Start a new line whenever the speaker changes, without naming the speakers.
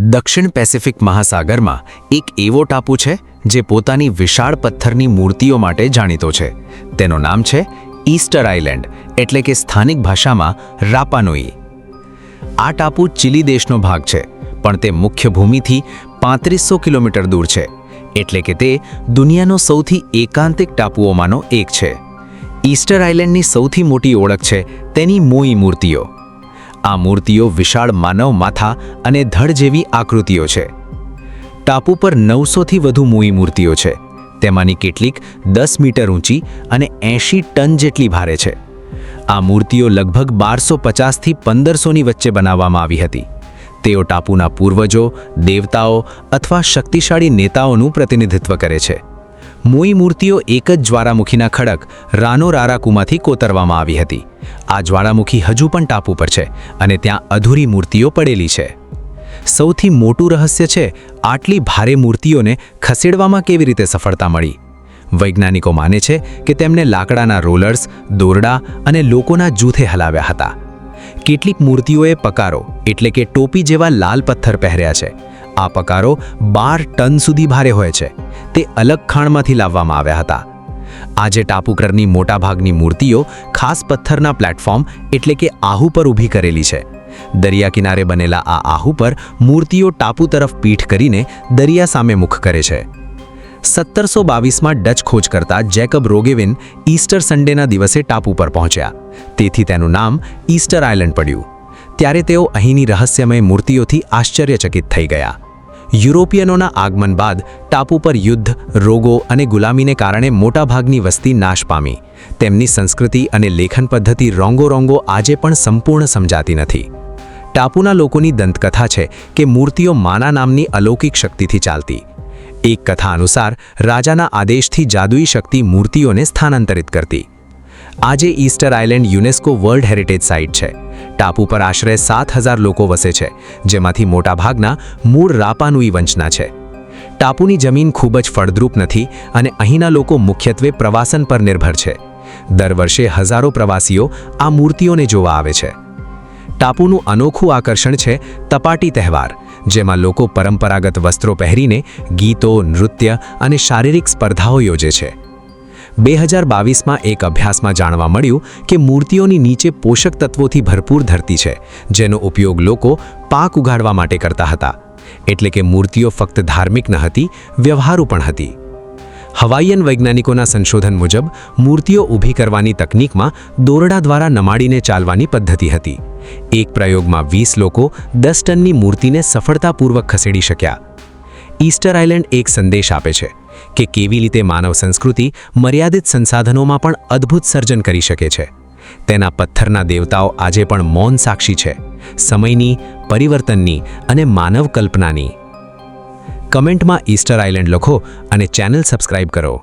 દક્ષિણ પેસિફિક મહાસાગરમાં એક એવો ટાપુ છે જે પોતાની વિશાળ પથ્થરની મૂર્તિઓ માટે જાણીતો છે. તેનું નામ છે ઈસ્ટર આઇલેન્ડ, એટલે કે સ્થાનિક ભાષામાં રાપા નુઈ. આ ટાપુ ચિલી દેશનો ભાગ છે, પણ તે મુખ્ય ભૂમિથી 3500 કિલોમીટર દૂર છે, એટલે કે તે દુનિયાનો સૌથી એકાંતિક ટાપુઓમાંનો એક છે. ઈસ્ટર આઇલેન્ડની સૌથી મોટી ઓળખ છે તેની મોઈ મૂર્તિઓ. આ મૂર્તિઓ વિશાળ માનવ માથા અને ધડ જેવી આકૃતિઓ છે. ટાપુ પર 900થી વધુ મોઈ મૂર્તિઓ છે. તેમાંની કેટલીક 10 મીટર ઊંચી અને 80 ટન જેટલી ભારે છે. આ મૂર્તિઓ લગભગ 1250થી 1500ની વચ્ચે બનાવવામાં આવી હતી. તેઓ ટાપુના પૂર્વજો, દેવતાઓ અથવા શક્તિશાળી નેતાઓનું પ્રતિનિધિત્વ કરે છે. મોઈ મૂર્તિઓ એક જ જ્વાળામુખીના ખડક રાનોરારાકુમાંથી કોતરવામાં આવી હતી. આ જ્વાળામુખી હજુ પણ ટાપુ પર છે અને ત્યાં અધૂરી મૂર્તિઓ પડેલી છે. સૌથી મોટું રહસ્ય છે આટલી ભારે મૂર્તિઓને ખસેડવામાં કેવી રીતે સફળતા મળી. વૈજ્ઞાનિકો માને છે કે તેમણે લાકડાના રોલર્સ, દોરડા અને લોકોના જૂથે હલાવ્યા હતા. કેટલીક મૂર્તિઓએ પકારો એટલે કે ટોપી જેવા લાલ પથ્થર પહેર્યા છે. આ પકારો 12 ટન સુધી ભારે હોય છે. તે અલગ ખાણમાંથી લાવવામાં આવ્યા હતા. આજે ટાપુ પરની મોટાભાગની મૂર્તિઓ ખાસ પથ્થરના પ્લેટફોર્મ એટલે કે આહુ પર ઊભી કરેલી છે. દરિયા કિનારે બનેલા આ આહુ પર મૂર્તિઓ ટાપુ તરફ પીઠ કરીને દરિયા સામે મુખ કરે છે. 1722માં ડચ ખોજકર્તા જેકબ રોગેવિન ઈસ્ટર સન્ડેના દિવસે ટાપુ પર પહોંચ્યા. તેથી તેનું નામ ઈસ્ટર આઇલેન્ડ પડ્યું. ત્યારે તેઓ અહીંની રહસ્યમય મૂર્તિઓથી આશ્ચર્યચકિત થઈ ગયા. યુરોપિયનોના આગમન બાદ ટાપુ પર યુદ્ધ, રોગો અને ગુલામીને કારણે મોટાભાગની વસ્તી નાશ પામી. તેમની સંસ્કૃતિ અને લેખન પદ્ધતિ રોંગો આજે પણ સંપૂર્ણ સમજાતી નથી. ટાપુના લોકોની દંતકથા છે કે મૂર્તિઓ માના નામની અલૌકિક શક્તિથી ચાલતી. એક કથા અનુસાર રાજાના આદેશથી જાદુઈ શક્તિ મૂર્તિઓને સ્થાનાંતરિત કરતી. આજે Easter island UNESCO world heritage site છે. ટાપુ પર આશરે 7000 લોકો વસે છે, જેમાંથી મોટાભાગના મૂળ રાપા નુઈ વંશના છે. ટાપુની જમીન ખૂબ જ ફળદ્રુપ નથી અને અહીંના લોકો મુખ્યત્વે પ્રવાસન પર નિર્ભર છે. દર વર્ષે હજારો પ્રવાસીઓ આ મૂર્તિઓને જોવા આવે છે. ટાપુનું અનોખું આકર્ષણ છે તપાટી તહેવાર, જેમાં લોકો પરંપરાગત વસ્ત્રો પહેરીને ગીતો, નૃત્ય અને શારીરિક સ્પર્ધાઓ યોજે છે. 2022માં એક અભ્યાસમાં જાણવા મળ્યું કે મૂર્તિઓની નીચે પોષક તત્વોથી ભરપૂર ધરતી છે, જેનો ઉપયોગ લોકો પાક ઉગાડવા માટે કરતા હતા. એટલે કે મૂર્તિઓ ફક્ત ધાર્મિક ન હતી, વ્યવહારુ પણ હતી. હવાઈયન વૈજ્ઞાનિકોના સંશોધન મુજબ મૂર્તિઓ ઊભી કરવાની તકનીકમાં દોરડા દ્વારા નમાડીને ચાલવાની પદ્ધતિ હતી. એક પ્રયોગમાં 20 લોકો 10 ટનની મૂર્તિને સફળતાપૂર્વક ખસેડી શક્યા. ઈસ્ટર આઇલેન્ડ એક સંદેશ આપે છે કે કેવી રીતે માનવ સંસ્કૃતિ મર્યાદિત સંસાધનોમાં પણ અદ્ભુત સર્જન કરી શકે છે. તેના પથ્થરના દેવતાઓ આજે પણ મૌન સાક્ષી છે, સમયની, પરિવર્તનની અને માનવ કલ્પનાની. કમેન્ટમાં ઈસ્ટર આઇલેન્ડ લખો અને ચેનલ સબસ્ક્રાઇબ કરો.